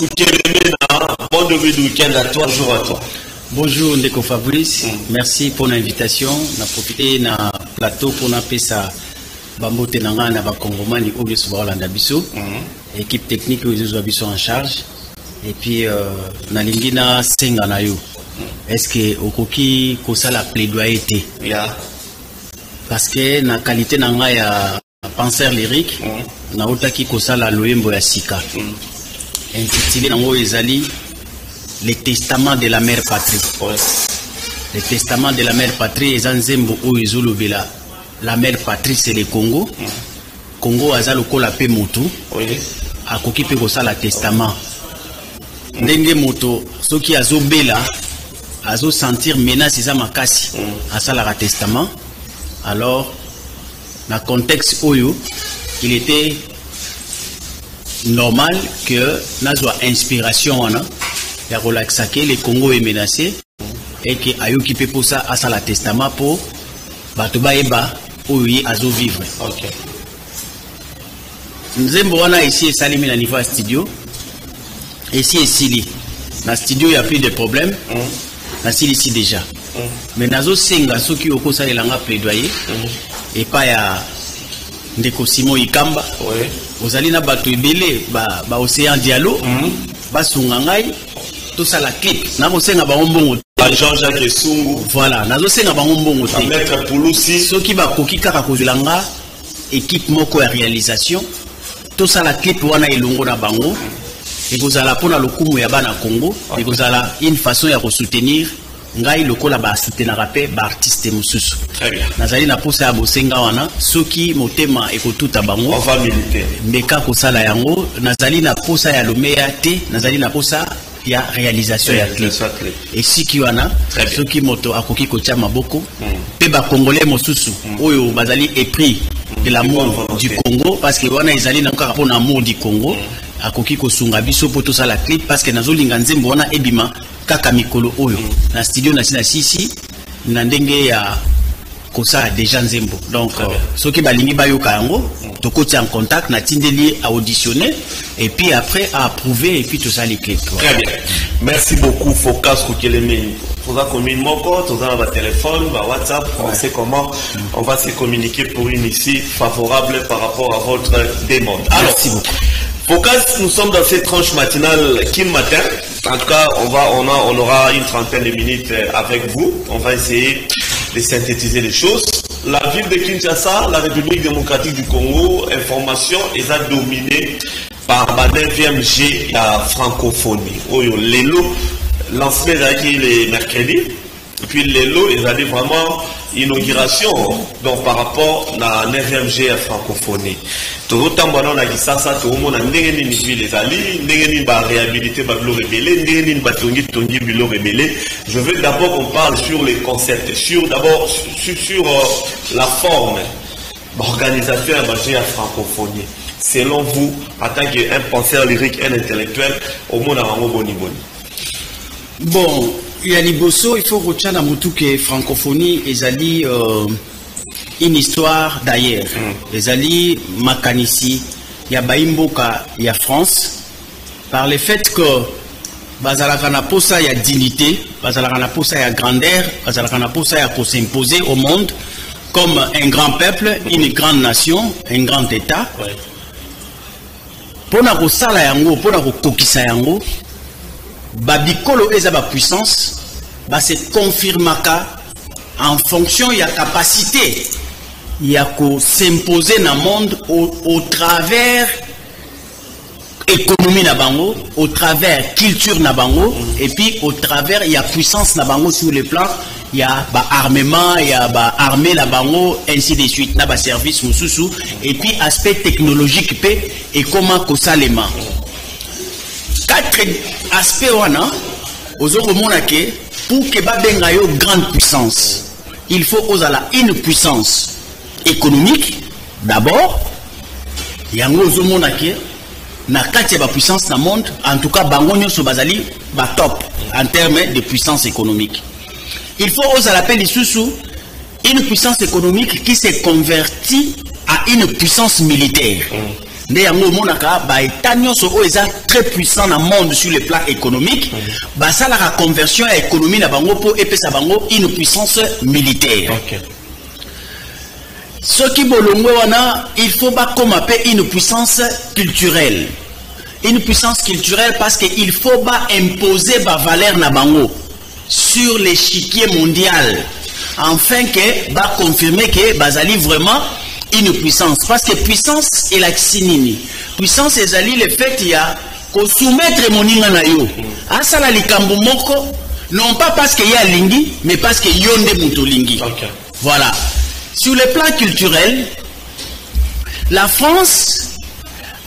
Bon début de week-end à toi, bonjour à toi. Bonjour Ndeko Fabrice, merci pour l'invitation. On a profité de plateau pour nous ça. Bambote nanga na ba Congomani au lieu de Hollande biso. Équipe technique aux abisso en charge. Et puis na lingina senga na yo. Est-ce que okoki ko ça la plaidoyer Yeah. Parce que na qualité nanga ya penseur lyrique na otaki ko ça la loyembo ya sika. Intitulé nango ezali les testaments de la mère patrie. Ouais. Les testaments de la mère patrie ezanzembo o ezolobela. La mère patrie c'est le Congo. Congo azalo kola pe moto. Oui. Akoki pe ko sala testament. Ndenge moto soki azobela azo sentir menace za makasi asala ka testament. Alors dans le contexte oyo il était normal que nazwa inspiration wana ya relaxa que le Congo est menacé et que ayoki pe pour ça asala testament pour batuba eba oyo azo vivre. OK. Nzembo wana ici salimi na niveau studio. Ici et Sili. Dans studio il y a plus de problèmes. Na Sili ici déjà. Mais nazo senga soki oko salelanga plaidoyer et pas ya Ndeko Simon Ikamba. Oui. Ozali na bato ebele ba océan dialogue ba sungangai tout ça la clip. Na ko senga ba mbongo Jean-Jacques Sungu. voilà, nazo senga ba mbongo te. Maître Pouloussi. Soki ba koki kaka kozulanga équipe moko ya réalisation. Tout ça la clip wana elongo na bango. Et vous allez pour le coup ya bana Congo. Et vous allez une façon ya soutenir ngai lokola ba soutenir rapé ba artiste mususu. Très bien. Nazali na posa ya bosenga wana soki motema ekotuta bango. On va militer. Meka ko sala yango nazali na posa ya lomeya te, nazali na posa ya réalisation ya clip. Et si ki wana soki moto akoki ko tia maboko pe ba congolais mususu oyo bazali épris de l'amour du Congo parce que wana ezali na kaka pona amour du Congo. Akoki ko sunga biso poto sala clip parce que nazolinga nzembo wana ebima kaka mikolo oyo na studio na sisi na ndenge ya kosa déjà nzembo donc soki balingi bayoka yango tokoti en contact na tindeli à auditionner et puis après à approuver et puis tout ça les clips. Très bien. Merci beaucoup Focas Kokeleme. Faudra communiquer mon compte, on a un téléphone, un WhatsApp, on sait comment on va se communiquer pour une ici favorable par rapport à votre demande. Alors, merci beaucoup. Focas, nous sommes dans cette tranche matinale qui matin. En tout cas, on aura une trentaine de minutes avec vous. On va essayer de synthétiser les choses. La ville de Kinshasa, la République démocratique du Congo, information, est dominée par la 9e G la francophonie. Oyo, Lelo, lancement les mercredis. Et puis Lelo, ils avaient vraiment inauguration donc par rapport à la 9e G la francophonie. Tout le temps, on a dit ça, tout le monde a dit les alliés, on a réhabilité Bablo Rebellé, on a tongi Bilo Rebellé. Je veux d'abord qu'on parle sur les concepts, sur la forme organisateur de la francophonie. Selon vous, en tant qu'un penseur lyrique, un intellectuel, au monde a un bon niveau. Bon, il y a Liboso, il faut retenir dans Moutou que francophonie est une histoire d'ailleurs. Les alliés Makanisi, il y a Baimboka, il y a France. Par le fait que Bazalakana Posa, il y a dignité, Bazalakana Posa, il y a grandeur, Bazalakana Posa, il y a pour s'imposer au monde comme un grand peuple, une grande nation, un grand État. Pour nous sala yango, pour nous kokisa yango, babikolo eza ba puissance, ba se confirmaka en fonction de la capacité. Il y a qu'à s'imposer dans le monde au travers économie na bango, au travers culture na bango, et puis au travers il y a puissance na bango sur le plan, il y a armement, il y a armée na bango, ainsi de suite, na ba service mususu, et puis aspect technologique et comment que ça les mains. 4 aspects wana, ozoko monake pour que ba benga yo grande puissance, il faut ozala une puissance économique d'abord yango ozomonake na kati ya ba puissance na monde en tout cas bango nyonso bazali ba top en termes de puissance économique. Il faut oser l'appeler sous une puissance économique qui s'est convertie à une puissance militaire. nde yango monaka ba état nyonso o eza très puissant dans le monde sur le plan économique ba ça la conversion à économie na bango po epesa bango une puissance militaire. Ce qui bolongo wana il faut pas comme appeler une puissance culturelle. Une puissance culturelle parce qu'il faut pas imposer ba valeur na bango sur l'échiquier mondial, afin que va confirmer que bazali vraiment une puissance. Parce que puissance est la sinini. Puissance est le fait qu'il y a qu'on soumettre moninga na yo. Asala likambo moko, non pas parce qu'il y a lingi, mais parce que yonde muto lingi. Voilà. Sur le plan culturel, la France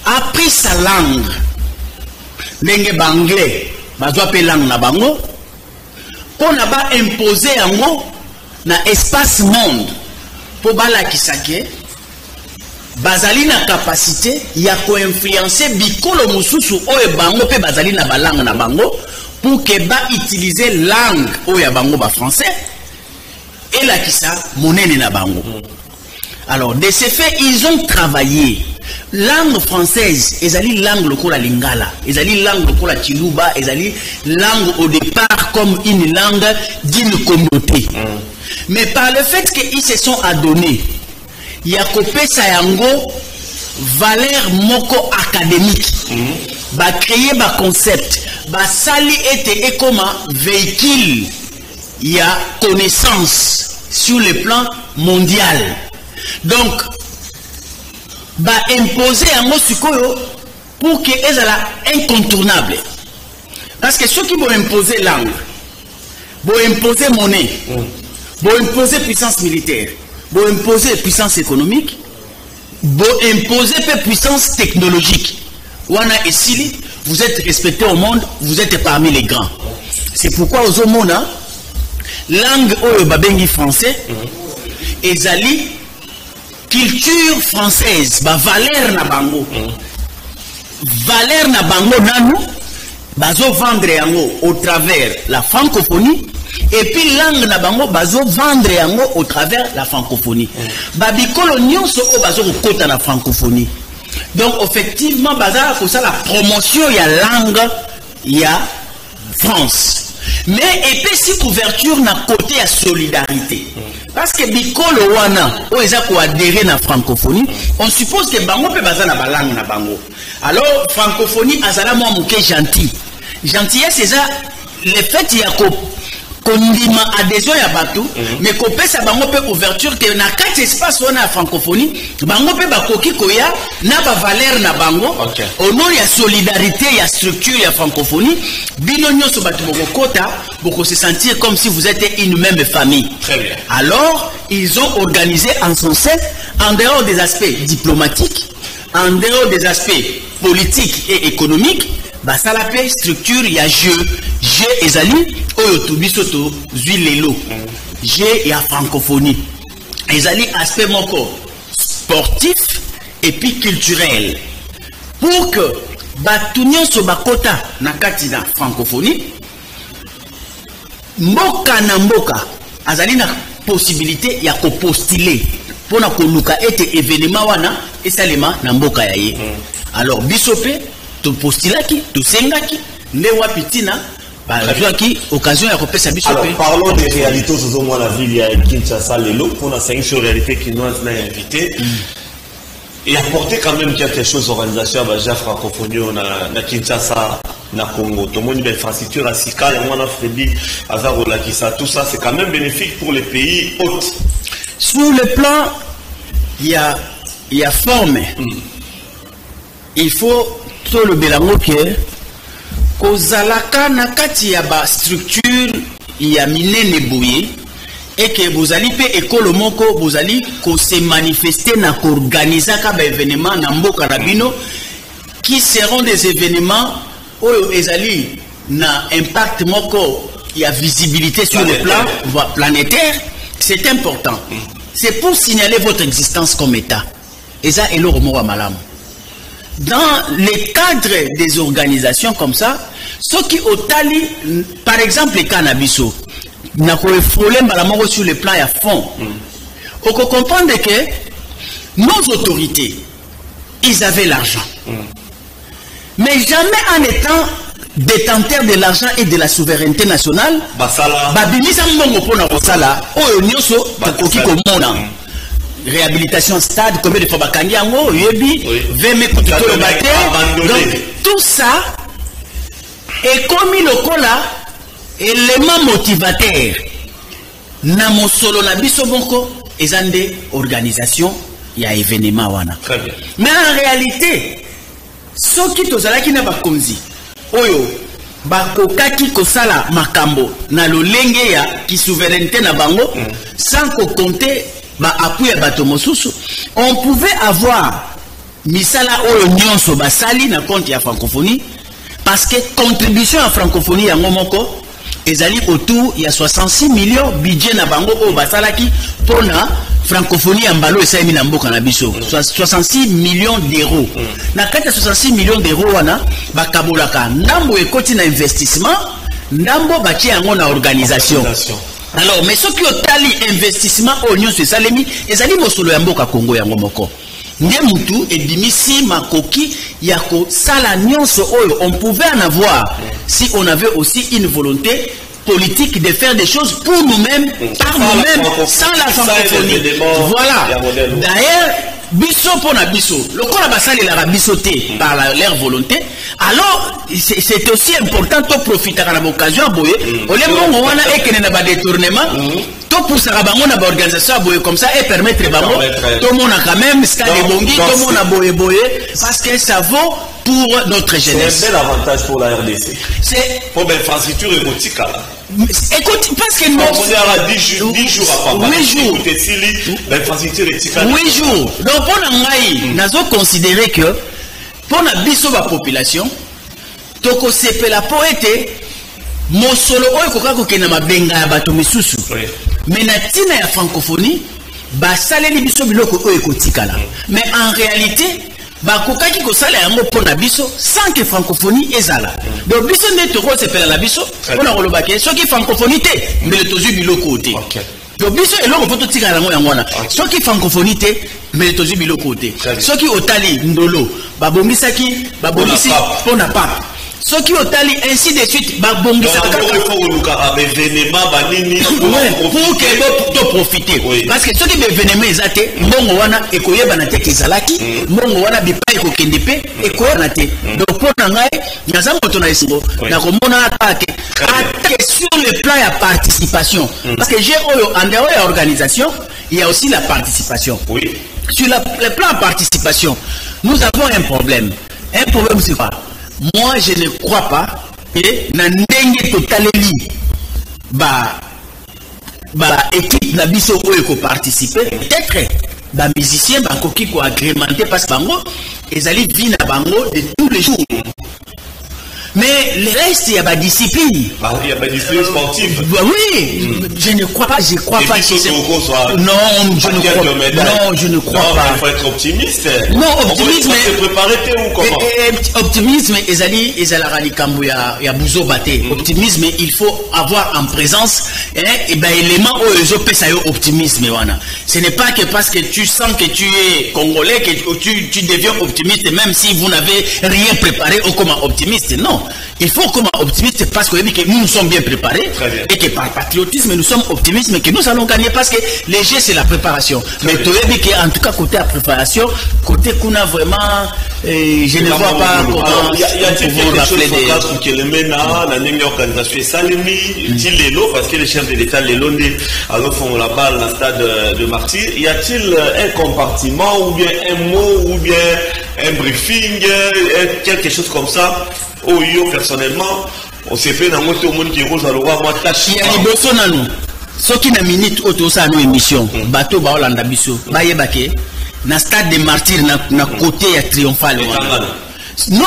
a pris sa langue. Ndenge banglais, bazwa pe langue na bango. On a pas imposé un mot dans l'espace monde pour balakisake bazali na capacité ya ko influencer bikolo mususu oyo bango pe bazali na balangue na bango pour que ba utiliser langue oyo bango ba français et la kisa monene na bango. Alors de ce fait ils ont travaillé langue française, ezali langue lokola lingala, ezali langue lokola chiluba, ezali langue au départ comme une langue d'une communauté. Mais par le fait qu'ils se sont adonnés, il y a copé sayango valeur moko académique, ba créer ba concept, ba sali était comme un véhicule, il y a connaissance sur le plan mondial. Donc ba imposer un mot sikoyo pour que ezala incontournable. Parce que ceux qui vont imposer langue, vont imposer monnaie, vont imposer puissance militaire, vont imposer puissance économique, vont imposer puissance technologique. Wana esili, vous êtes respecté au monde, vous êtes parmi les grands. C'est pourquoi aux homona langue oyo babengi français ezali culture française, ba valeur na bango. Valeur na bango nanu, bazo vendre yango au travers la francophonie, et puis langue na bango bazo vendre yango au travers la francophonie. Babikolo nyonso o bazo kota na francophonie. Donc effectivement, bazala comme ça la promotion ya langue ya France. Mais et puis si couverture na côté à solidarité. Parce que bikolo wana o eza ko adhérer na francophonie, on suppose que bango pe bazana ba langue na bango. Alors francophonie azala mo muke gentil. Gentillesse c'est ça le fait ya ko kondima adhésion ya batou, mais ko pesa bango pe ouverture que na kati espace wana francophonie, bango pe bakoki koya na ba valeur na bango. Au nom ya solidarité ya structure ya francophonie, bino nyonso batu bokota boko se sentir comme si vous êtes une même famille. Très bien. Alors, ils ont organisé en son sein, en dehors des aspects diplomatiques, en dehors des aspects politiques et économiques, bah ça l'appelle structure, il y a jeu ezali, oyo tubisoto, zuilelo, jeu et francophonie. Ezali aspect moko sportif et puis culturel. Pour que batunyo so bakota na kati na francophonie, mboka na mboka azali na possibilité ya ko postuler pour na ko luka ete événement wana esalema na mboka ya ye. Alors bisope to postulaki to sengaki nde wapitina ba joaki occasion ya ko pesa bisope. Alors parlons des réalités aux hommes la ville ya Kinshasa lelo pour na 5 réalités qui nous a invité. Et apporter quand même quelque chose aux organisations de francophonie na Kinshasa, na Congo. Tout le monde infrastructure à Sika, on a Frédi, Azar Kisa, tout ça, c'est quand même bénéfique pour les pays hôtes. Sur le plan, il y a forme. Il faut tout le bélango que Kozalaka na kati ya ba structure ya minene bouye. Et que vous allez payer école moko, vous allez se manifester na organiser des événements na mboka rabino qui seront des événements où ils allez na impact moko, il y a visibilité sur le plan planétaire. C'est important. C'est pour signaler votre existence comme État. Et ça est le remords malam. Dans le cadre des organisations comme ça, ceux qui ont tali, par exemple les cannabiso, n'a pas de sur le plan à fond. On peut comprendre que nos autorités, ils avaient l'argent. Mais jamais en étant détenteur de l'argent et de la souveraineté nationale, babimisa mbongo pona kosala oyo nyoso tokoki komona. Réhabilitation stade, combien de fois bakangi yango, yebi, 20 mètres de bataille. Donc tout ça est comme le cola, élément motivateur. Namo solo na biso boko, ezande organisation, il y a événement wana. Très bien. Mais en réalité, ce qui tozala ki na bakonzi, oyo, bakokaki kosala makambo, na lolenge ya ki souveraineté na bango, sans compter appui à bato mosusu, on pouvait avoir misala oyo nyonso basali na compte ya francophonie parce que contribution à francophonie ya ngomoko ezali autour ya 66 millions budget na bango oyo basalaki pona francophonie ya mbalo esaimi na mboka na biso 66 millions d'euros na kati ya 66 millions d'euros wana bakabolaka ndambo ekoti na investissement ndambo batie yango na organisation. Alors, mais ce qui est tali investissement au Union sur Salemi, et ça dit mosolo ya mboka Congo ya ngomoko. Ndemutu et dimisi makoki yako sala nyonso oyo on pouvait en avoir si on avait aussi une volonté politique de faire des choses pour nous-mêmes, par nous-mêmes, sans la francophonie. Voilà. D'ailleurs, biso pona biso, le corps basali la bisoté par leur volonté. Alors, c'est aussi important de profiter à l'occasion boye. Au lieu de on a écrit un détournement, tout pour ça bango na organisation boye comme ça et permettre bango. Tout le monde a quand même stade bongi, tout le monde a boye parce que ça vaut pour notre jeunesse. C'est un bel avantage pour la RDC. C'est pour l'infrastructure érotique. Écoute, parce que nous avons 10 jours à part. 8 jours. L'infrastructure érotique. 8 jours. Donc, pour nous, nous avons considéré que pour la biso la population, toko sepe la poète, mon solo oyo kokako kena mabenga ya bato misusu. Mais na tina ya francophonie, ba saleli biso biloko oyo ekotikala. Mais en réalité, bakokaki kosala yango pona biso sans que francophonie ezala. Donc biso ne toko sepela la biso pona kolobake soki francophonie te mais tozu biloko te. Donc biso eloko poto tikala yango yangwana. Soki francophonie te mais tozu biloko te. Soki otali ndolo babongisaki pona papa. Ce qui ont allé ainsi de suite, pour que profiter. Parce que ce qui est événement est bon, wana ekoye banate kizalaki, bon wana bipa ekokendepe, ekoye banate. Donc pour nangai, naza motona isingo, na komona attaque sur le plan de participation. Parce que j'ai en dehors de l'organisation, il y a aussi la participation. Oui. Sur le plan de participation, nous avons un problème. Un problème c'est quoi? Moi, je ne crois pas que Nandenge Totaleli, équipe Nabiso Oeko participer. Peut-être, musiciens, qui sont agrémentés parce que ils allaient vivre à Bango de tous les jours. Mais le reste, il y a la discipline. Il y a la discipline sportive. Oui, je ne crois pas, je crois pas. Non, je ne crois pas. Il faut être optimiste. Non, optimisme. Il faut se préparer ou comment? Optimisme, il y a bouzo batté. Optimisme, il faut avoir en présence élément où optimisme. Ce n'est pas que parce que tu sens que tu es congolais que tu deviens optimiste, même si vous n'avez rien préparé ou comme optimiste. Non. Il faut comme optimiste parce que nous sommes bien préparés et que par patriotisme nous sommes optimistes mais que nous allons gagner parce que les jeux c'est la préparation. Mais tu as dit qu'en tout cas côté la préparation, côté qu'on a vraiment, je ne vois pas comment pouvoir rappeler des... que le MENA, la même organisation est Salemi, dit Lélo parce que le chef de l'État Lélo alors font la balle dans le stade de Martyr. Y a-t-il un compartiment ou bien un mot ou bien un briefing, quelque chose comme ça? Oh, yo, personnellement, on s'est fait dans le monde qui rose à l'oua, moi, tâche. Il y a des besoins à nous. Ce qui n'a minute auto ça nos émissions, bateau ba Hollanda biso, ba yebake, na stade de Martyr na côté ya triomphal. Non,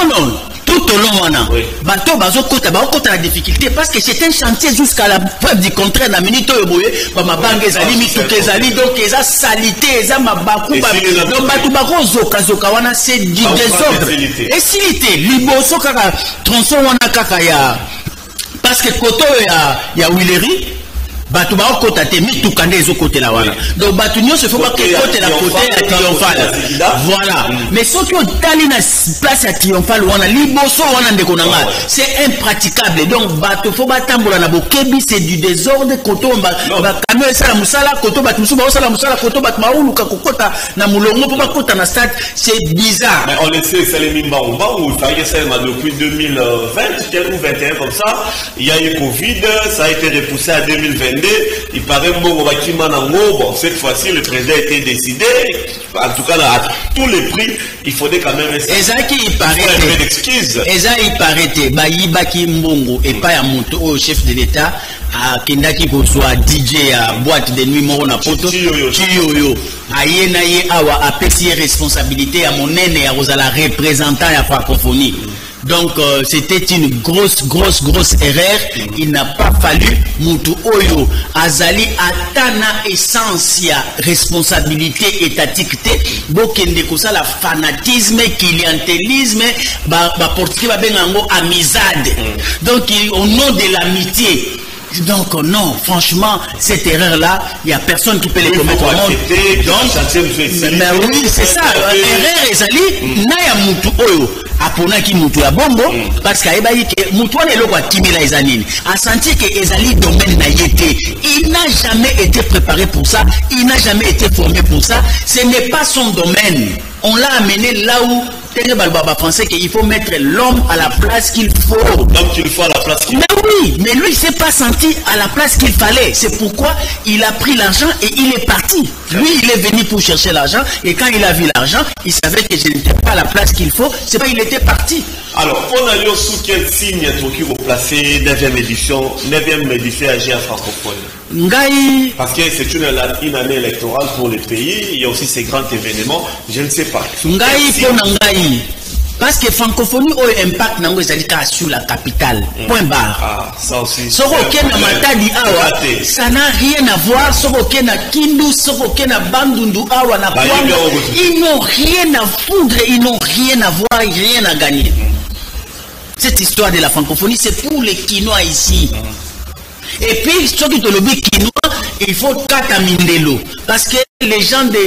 tout au long wana. Bateau bazo kota la difficulté parce que c'est un chantier jusqu'à la preuve du contraire na minute oyoboye, ba mabanga ezali mituke ezali donc eza salité, eza mabaku ba donc bato bako zoka wana c'est du désordre. Et silité, liboso kaka tronçon wana kaka ya parce que koto ya Willery Bato ba okota te mituka nde ezokote la wana. Donc bato nyonso faut pas que côté la côté ya triomphal. Voilà. Mais soki otali na place ya triomphal wana liboso wana ndeko nanga, c'est impraticable. Donc bato faut ba tambola na bokebi, c'est du désordre koto ba camion ça la musala koto bato musu ba sala musala koto bato mauluka kokota na mulongo pour ba kota na stade, c'est bizarre. Mais on le sait, c'est les Mimba ou il fallait que ça depuis 2020 ou 21 comme ça, il y a eu Covid, ça a été repoussé à 2022. Il paraît bon, cette fois-ci le président a été décidé, en tout cas à tous les prix, il faudrait quand même il paraît d'excuses. Il paraît Baïbaki Mbongo et pas à Moto au chef de l'État à Kendaki pour soit DJ à boîte de nuit Morona Poto Chiyoyo ayena ye awa a pesi responsabilité à mon aîné et à Rosala représentant à francophonie. Donc c'était une grosse erreur. Il n'a pas fallu Moutou Oyo Azali Atana essence ya responsabilité étatique bokende kosa la fanatisme, clientélisme, ba portrait ba bengango amizade. Donc au nom de l'amitié. Donc non, franchement, cette erreur-là, il n'y a personne qui peut les commettre au monde. Mais oui, c'est ça. Erreur ezali na ya mutu oyo apona ki mutu ya bombo parce que ayebayi ke mutu wana eloko atimila ezanini. A senti que ezali domaine na yete. Il n'a jamais été préparé pour ça. Il n'a jamais été formé pour ça. Ce n'est pas son domaine. On l'a amené là où Baba pensait qu'il faut mettre l'homme à la place qu'il faut. L'homme qu'il faut à la place qu'il faut. Mais oui, mais lui il s'est pas senti à la place qu'il fallait. C'est pourquoi il a pris l'argent et il est parti. Lui il est venu pour chercher l'argent et quand il a vu l'argent, il savait que je n'étais pas à la place qu'il faut. C'est pas il était parti. Alors, on a eu sous quel signe qui vous placez 9e édition AGA francophone? Ngai. Parce que c'est une année électorale pour le pays, il y a aussi ces grands événements, je ne sais pas. Ngai pour Ngai. Parce que francophonie a un impact sur la capitale. Point barre. Ah, ça aussi. Ça n'a rien à voir. Kindu, Bandundu, Awa, ils n'ont rien à foutre, ils n'ont rien à voir, rien à gagner. Cette histoire de la francophonie, c'est pour les Quinois ici. Et puis, ceux qui te le disent Quinois, il faut Katamindelo. Parce que les gens de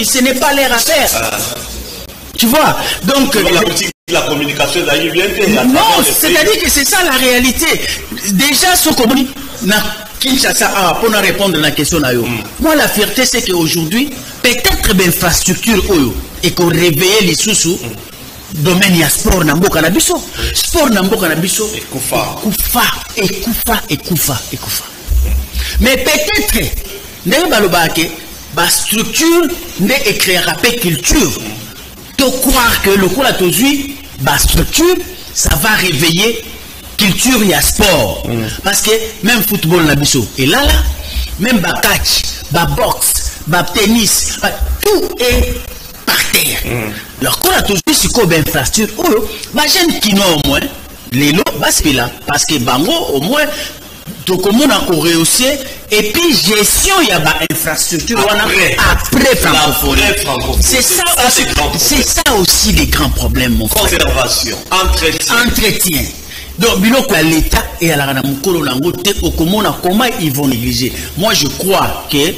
ce n'est pas leur affaire. Tu vois? Donc, la communication d'ailleurs vient. Non, c'est-à-dire que c'est ça la réalité. Déjà, ce qu'on dit, Kinshasa, pour répondre à la question, moi, la fierté, c'est qu'aujourd'hui, peut-être l'infrastructure, et qu'on réveille les sous-sous. Domaine ya sport na mboka na biso sport na mboka na biso ekufa. Mais peut-être ndenge balobake ba structure ne écrira pas culture to croire que le coup la tozui ba structure ça va réveiller culture ya sport parce que même football na biso et là même ba catch ba boxe ba tennis tout est par terre. Alors quand on a toujours si quoi infrastructure, ma jeune qui n'a au moins les lots là parce que bango au moins donc on a réussi et puis gestion il y a ba infrastructure après francophonie. C'est ça aussi les grands problèmes mon frère. Conservation, entretien. Donc biloko à l'État et à la Ranamukolo nango te okomona comment ils vont négliger. Moi je crois que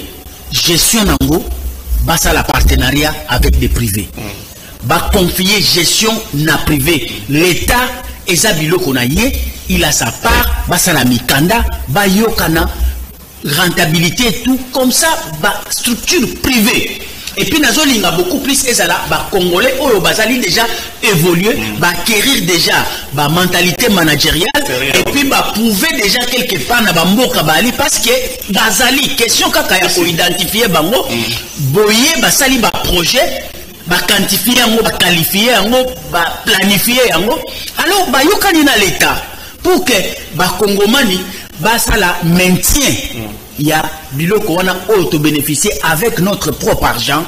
gestion nango basa la partenariat avec des privés. Va confier gestion na privé. L'État et Zabilo Konaye, il a sa part, basa la mikanda, ba yokana, rentabilité et tout, comme ça, ba structure privée. Et puis Nazoli a beaucoup plus ezala, ba Congolais, oyo bazali déjà évolué, ba acquérir déjà ba mentalité managériale, et puis ba prouver déjà quelque part na ba mboka bali parce que bazali question kaka ya ko identifier bango, boyer basali ba projet, ba quantifier yango, ba qualifier yango, ba planifier yango. Alors ba yokani na l'État pour que ba Congomani ba sala maintien. Il y a biloko wana auto bénéficier avec notre propre argent,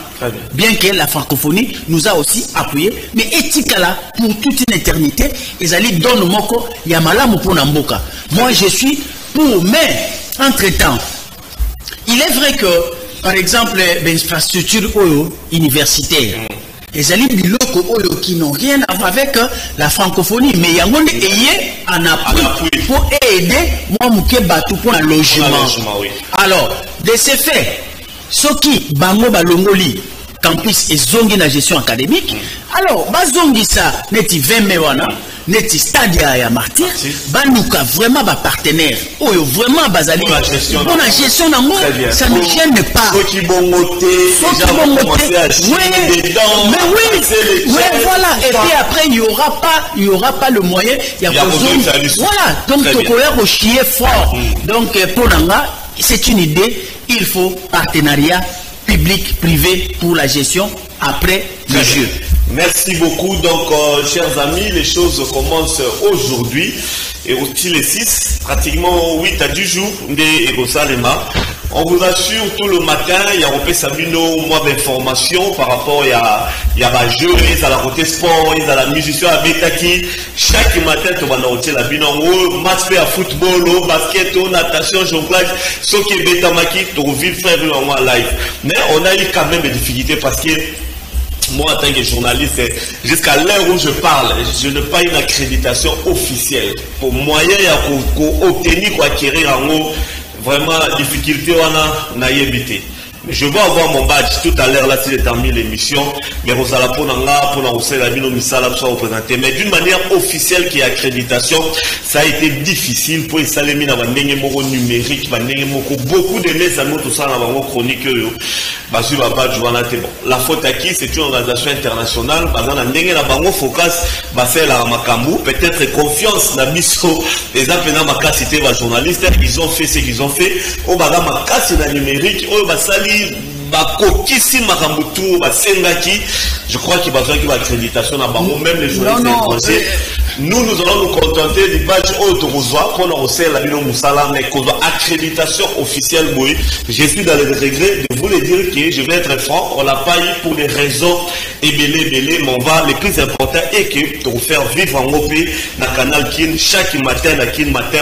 bien que la francophonie nous a aussi appuyé, mais éthique-là pour toute une éternité, ils allaient dans le moko, il y a malamu pour Namboka. Moi je suis pour, mais entre-temps, il est vrai que, par exemple, l'infrastructure universitaire, ezali biloko oyo qui n'ont rien à voir avec la francophonie, mais yango nde eye en appui pour aider moi muke batu pour un logement. Oui. Alors de ce fait soki bango balongoli campus et zongi na gestion académique, alors bazongi ça neti 20 mewana neti stade ya martyr banuka vraiment ba partenaire oyo vraiment bazali pour la gestion nango, ça ne gêne pas. Soki bongoté, mais oui, voilà, et puis après il y aura pas le moyen, il y a voilà, donc tokoya ko chier fort. Donc pour nanga, c'est une idée, il faut partenariat public-privé pour la gestion après le jeu. Merci beaucoup. Donc, chers amis, les choses commencent aujourd'hui. Et aussi les 6, pratiquement 8 à 10 jours de Yerusalema. On vous assure tout le matin, il y a Opé Sabino, moins d'informations par rapport à la jeu, à la côté sport, à la musicien, à Betaki. Chaque matin, tu vas noter la binango, match à football, au basket, au natation, jonglage, ce qui est Betamaki, tu vis frère en live. Mais on a eu quand même des difficultés parce que moi, en tant que journaliste, jusqu'à l'heure où je parle, je n'ai pas une accréditation officielle. Pour moyen d'obtenir ou acquérir en haut, vraiment, difficulté, on a évité. Je vais avoir mon badge tout à l'heure, là, si j'ai terminé l'émission. Mais Rosala Ponanga, Ponanga, Bino Misala, soit représenté. Mais d'une manière officielle qui est accréditation, ça a été difficile pour les salémines à Bandenge Moko numérique, Bandenge Moko. Beaucoup de mes amis, tout ça, dans ma chronique, Basu Babadj, la faute à qui? C'est une organisation internationale. Bazan Bandenge, la Bango Focus, Bassel à Makambu. Peut-être confiance, la mission, les appelants Makasité, les journalistes, ils ont fait ce qu'ils ont fait. Au Baga Makas, la numérique, au Basali, je crois qu'il va besoin qu'il y ait accréditation à Bango, même les journalistes étrangers. Nous allons nous contenter du badge autorosoir pour nous recevoir la Bino Moussala, mais qu'on doit accréditation officielle. Oui, je suis dans le regret de vous le dire que je vais être franc, on l'a pas eu pour des raisons ébélées, mais on va, le plus important est que pour faire vivre en OP, dans le canal Kin, chaque matin,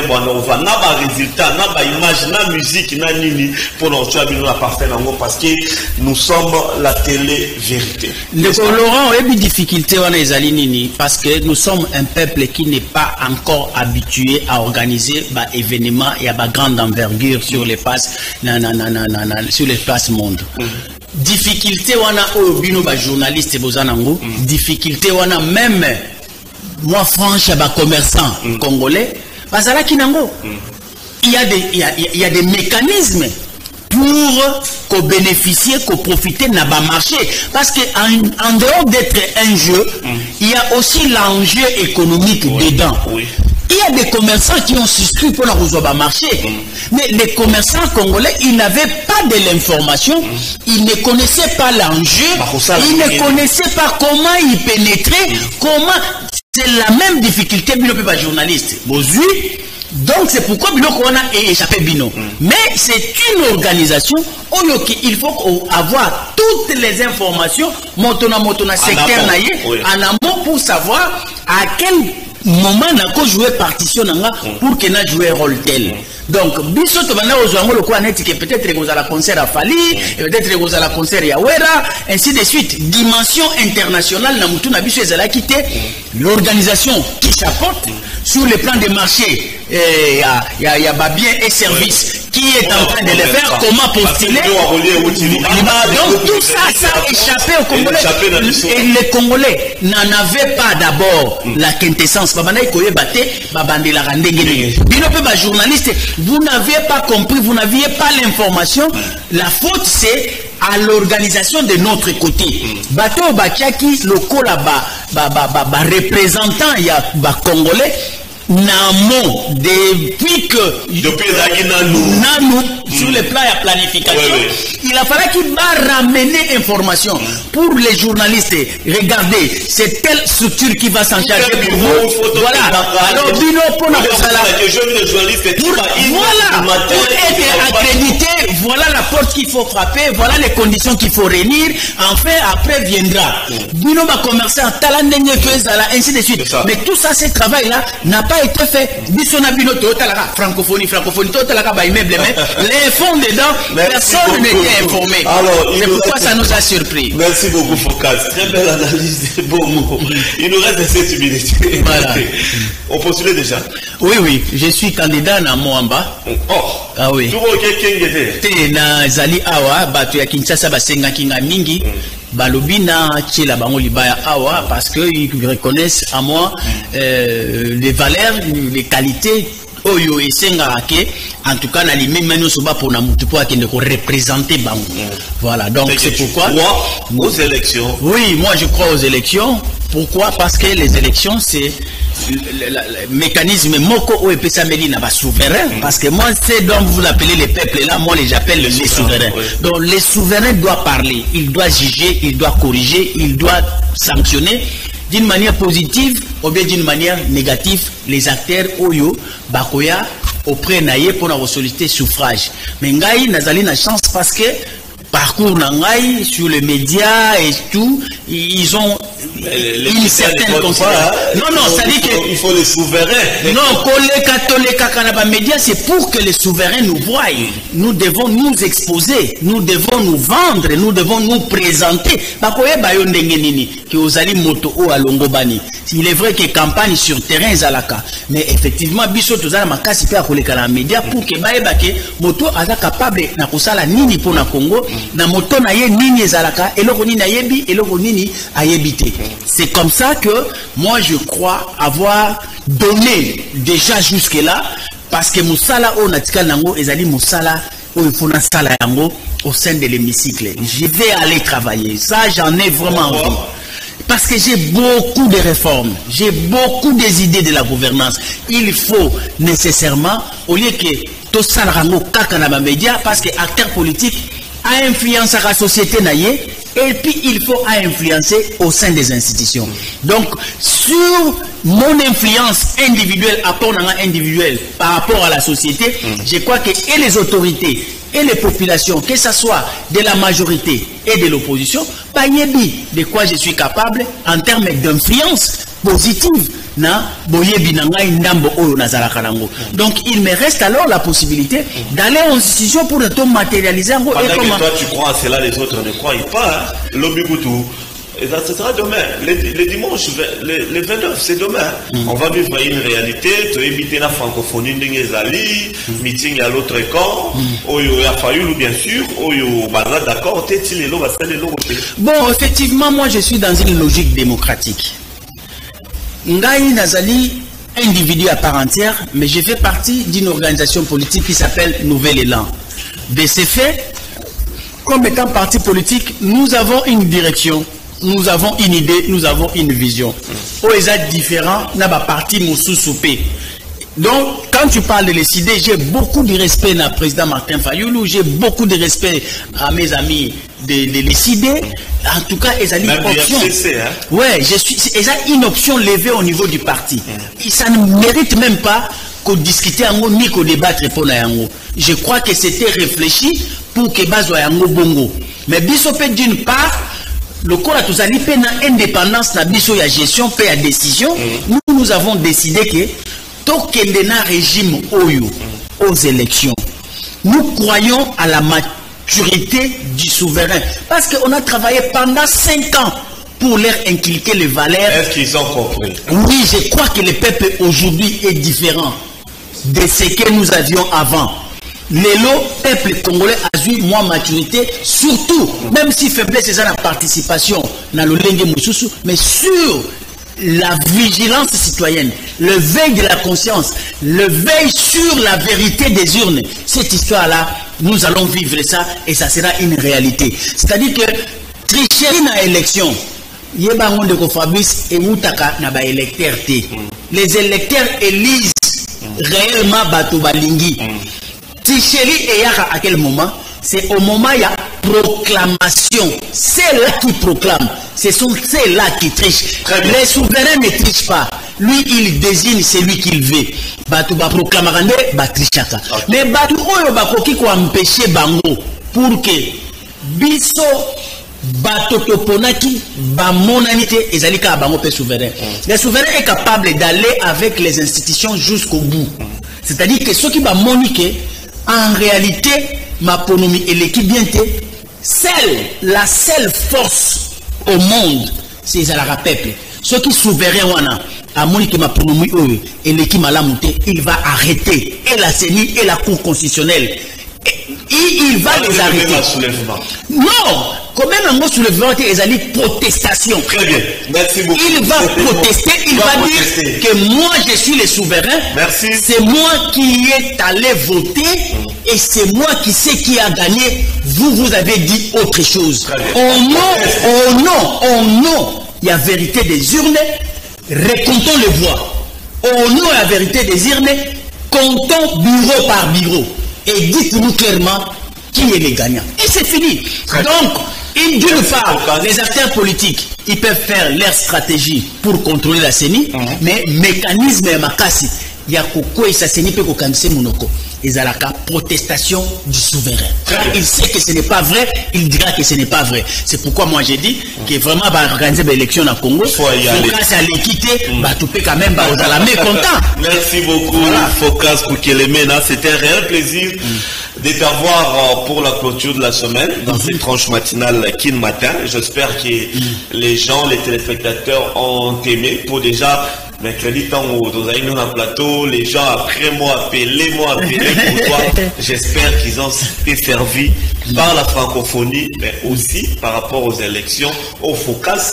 on va, n'a pas résultat, n'a pas image, n'a musique, n'a nini, pour nous faire la parfaite en OP, parce que nous sommes la télé-vérité. Laurent, on a eu des difficultés, on a nini, parce que nous sommes un peuple qui n'est pas encore habitué à organiser des événements et à des grandes envergures sur les places, sur les places monde. Difficulté on a au bino ba journaliste bozanango, difficulté on a même moi franche à commerçants congolais, parce que là kinango, il y a des mécanismes pour bénéficier, profiter n'a pas marché. Parce qu'en dehors d'être un jeu, il y a aussi l'enjeu économique dedans. Oui. Il y a des commerçants qui ont souscrit pour la Roussoba marché. Mais les commerçants congolais, ils n'avaient pas de l'information, ils ne connaissaient pas l'enjeu, ils ne connaissaient pas comment y pénétrer, comment. C'est la même difficulté, Bino Pepa journaliste. Donc c'est pourquoi Biloko a échappé Bino. Mais c'est une organisation où il faut avoir toutes les informations, motona secteur naïe, en amont pour savoir à quel moment on a joué partition pour qu'il ait joué rôle tel. Donc, biso to bana ozwango lokwa neti que peut-être que vous allez concert à Fali, peut-être que vous allez concert à Wera, ainsi de suite. Dimension internationale na mutu na biso ezala quitté l'organisation qui chapeaute sur le plan des marchés. Il y a biens et services qui est en train de le faire, comment postuler. Donc tout ça, ça a échappé aux Congolais. Et les Congolais n'en avaient pas d'abord la quintessence. Journaliste, vous n'aviez pas compris, vous n'aviez pas l'information. La faute, c'est à l'organisation de notre côté. Bateau Bakiaki, le là-bas, représentant, il y a Congolais. Namo depuis Nanou sur le plan de planification, il a fallu qu'il va ramener information pour les journalistes. Regardez, c'est telle structure qui va s'en charger pour vous. Voilà. Alors Bino pour être accrédité, voilà la porte qu'il faut frapper, voilà les conditions qu'il faut réunir. Enfin, après viendra. Bino va commercer en talent ainsi de suite. Mais tout ça, ce travail-là n'a pas pas été fait. Francophonie, immeuble, mais les fonds dedans, personne n'était informé. C'est pourquoi ça nous a surpris. Merci beaucoup, Focas. Très belle analyse, des beaux mots. Il nous reste 7 minutes. Voilà. On postule déjà? Oui, je suis candidat à Moamba. Oh, ah oui. Tout le monde na zali awa, batu ya Kinshasa basenga kinga mingi. Balobina tchela bango libaya awa parce qu'ils reconnaissent à moi les valeurs, les qualités oyo esenga ke en tout cas na li même nous soba pour na mutu pour akende ko représenter bango. Voilà, donc c'est pourquoi aux élections. Oui, moi je crois aux élections. Pourquoi? Parce que les élections c'est le mécanisme moko ou epesameli na ba souverain, parce que moi c'est donc vous appelez les peuples là, moi j'appelle les souverains. Oui. Donc les souverains doivent parler, il doit juger, il doit corriger, il doit sanctionner d'une manière positive ou bien d'une manière négative les acteurs oyo bakoya auprès naie pour na solliciter suffrage. Mais ngai nazali na chance parce que parcours nangai sur les médias et tout, ils ont une certaine considération. Non, ça dit que il faut les souverains. Non, les médias, c'est pour que les souverains nous voient. Nous devons nous exposer, nous devons nous vendre, nous devons nous présenter. Il est vrai que campagne sur terrain zalaka, mais effectivement biso tozala makasi pe akoleka na média pour que baebake moto aza capable na kosala nini pour na Congo na moto na ye nini zalaka eloko nini ayebi eloko nini ayebite. C'est comme ça que moi je crois avoir donné déjà jusque là parce que musala o natika nango ezali musala o ifuna sala yango au sein de l'hémicycle. Je vais aller travailler. Ça j'en ai vraiment envie. Parce que j'ai beaucoup de réformes, j'ai beaucoup des idées de la gouvernance. Il faut nécessairement, au lieu que tout ça rango kaka na ba média, parce que acteur politique a influencé la société naïe, et puis il faut influencer au sein des institutions. Donc sur mon influence individuelle, apport individuel par rapport à la société, je crois que et les autorités et les populations, que ce soit de la majorité et de l'opposition, de quoi je suis capable en termes d'influence positive. Donc il me reste alors la possibilité d'aller en institution pour tout matérialiser. Pendant que toi tu crois à cela, les autres ne croient pas. L'Obigutu. Et ça, ce sera demain. Le dimanche, le 29, c'est demain. On va vivre une réalité. Tu as évité la francophonie d'Ingezali, meeting à l'autre camp. Oyo a fallu, bien sûr. Oyo baza d'accord. Bon, effectivement, moi je suis dans une logique démocratique. Ngai Nazali, individu à part entière, mais je fais partie d'une organisation politique qui s'appelle Nouvel Élan. De ces faits, comme étant parti politique, nous avons une direction. Nous avons une idée, nous avons une vision. OESA différent, n'a pas parti Moussoussoupé. Donc, quand tu parles de les idées, j'ai beaucoup de respect à président Martin Fayoulou, j'ai beaucoup de respect à mes amis de les idées. En tout cas, ils ont une option. Ouais, ils ont une option levée au niveau du parti. Et ça ne mérite même pas qu'on discute en ni qu'on débattre pour Yango. Je crois que c'était réfléchi pour que Bazo Yango Bongo. Mais Bissopé d'une part, le corps a tous indépendance na biso ya gestion paix à décision. Nous avons décidé que tokendena régime oyo aux élections. Nous croyons à la maturité du souverain parce qu'on a travaillé pendant 5 ans pour leur inculquer les valeurs. Est-ce qu'ils ont compris? Oui, je crois que le peuple aujourd'hui est différent de ce que nous avions avant. Le peuple congolais a eu moins maturité, surtout, même si faiblesse est la participation dans le Lengue Moussoussou, mais sur la vigilance citoyenne, le veille de la conscience, le veille sur la vérité des urnes. Cette histoire-là, nous allons vivre ça et ça sera une réalité. C'est-à-dire que tricherie dans l'élection, les électeurs élisent réellement Bato Balingi. Tricherie et à quel moment? C'est au moment où il y a proclamation. C'est là qui proclame. C'est là qui triche. Les souverains ne trichent pas. Lui, il désigne celui qu'il veut. Batou ba proclamande, ba trichaka. Mais batou oyo ba koki ko empêcher bango pour que biso batotoponaki bamonanité ezalika bango pe souverain. Le souverain est capable d'aller avec les institutions jusqu'au bout. C'est-à-dire que ceux qui va moniquer en réalité ma ponomie et l'équipe bien la seule force au monde c'est la peuple. Ceux qui souverain wana à monique ma ponomie et l'équipe malamonté, il va arrêter et la CENI et la Cour constitutionnelle. Il va les arrêter. Non, quand même un mot soulèvement, ils allaient protestation. Très bien, merci beaucoup. Il va protester, il va dire que moi je suis le souverain. Merci. C'est moi qui est allé voter et c'est moi qui sais qui a gagné. Vous avez dit autre chose. Au nom, il y a vérité des urnes, recomptons les voix. Au nom de la vérité des urnes, comptons bureau par bureau. Et dites-nous clairement qui est le gagnant. Et c'est fini. Donc, d'une part, les acteurs politiques, ils peuvent faire leur stratégie pour contrôler la CENI, mais mécanisme et makasi, il y a quoi et ça CENI peut qu'au monoko. Ils ont la protestation du souverain. Quand il sait que ce n'est pas vrai, il dira que ce n'est pas vrai. C'est pourquoi moi j'ai dit que vraiment va organiser l'élection au Congo. Focas à l'équité, tout peut quand même aux alamés content. Merci beaucoup, Focas Koukelemena. C'était un réel plaisir de t'avoir pour la clôture de la semaine dans cette tranche matinale Kin Matin. J'espère que les gens, les téléspectateurs ont aimé pour déjà. Mercredi, tant dans un plateau, les gens après moi appelé pour toi. J'espère qu'ils ont été servis par la francophonie, mais aussi par rapport aux élections, au focus,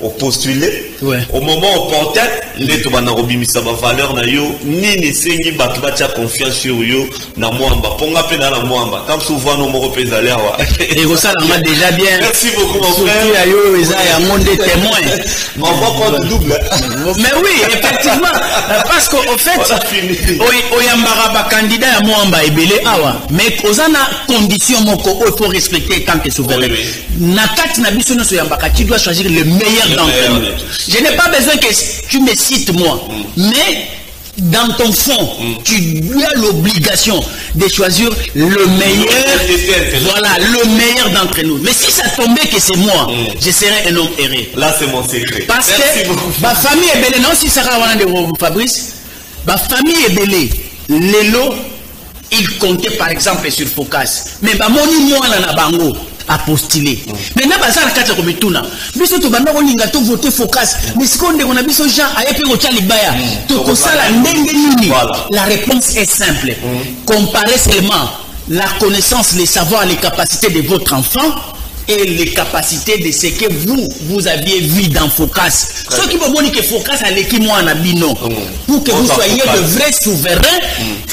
au postulé, au moment opportun, les Tobanarobi Misaba valeur na yo, ni ne sengi batbacha confiance sur yo, na mwamba, ponga pe na mwamba, tam souvent nos moro pézalewa. Et ça l'a déjà bien. Merci beaucoup mon frère. Yo, ils a un monde de témoins. On va pas de double. Mais oui, effectivement, parce qu'au fait, oyambara candidat à mwamba ebele awa, mais kozana condition moko il faut respecter tant que souverain. Nakat na biso no soyambaka, tu dois choisir le meilleur d'entre nous. Je n'ai pas besoin que tu me cites moi, mais dans ton fond, tu as l'obligation de choisir le meilleur, voilà, le meilleur d'entre nous. Mais si ça tombait que c'est moi, je serais un homme erré. Là, c'est mon secret. Parce que ma famille est belle, non, si Sarah Wana de Fabrice, ma famille est belle, Lelo, il comptait par exemple sur Focas. Mais ma moni moi na bango. A postuler. Maintenant, bazar kata komituna. Biso to banda kolinga to voter Focas. Mais si on a biso Jean ayepe ko Tchalibaya, to kosala ndenge nini. La réponse est simple. Comparez seulement la connaissance, les savoirs, les capacités de votre enfant et les capacités de ce que vous aviez vu dans Focas. Ceux qui vont dire que Focas a l'équipe moi en abino. Pour que vous soyez de vrais souverains,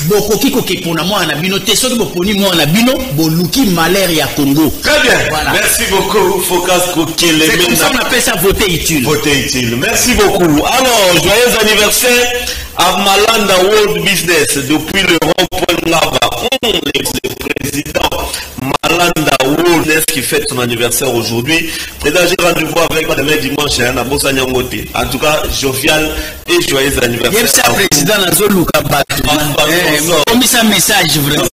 beaucoup qui pour moi en abino, ceux qui vont dire moi en abino, boluki malheur ya Congo. Très bien. Voilà. Merci beaucoup Focas Kokele. C'est comme ça on appelle ça voter utile. Voter utile. Merci beaucoup. Alors, joyeux anniversaire à Malanda World Business depuis le rond-point là-bas. Le président Malanda World Business qui fête son anniversaire aujourd'hui. Président, j'ai rendez-vous avec moi demain dimanche à Bossa-Nyangote. En tout cas, jovial et joyeux anniversaire. Président Nazoluka Batu. On met un message vraiment.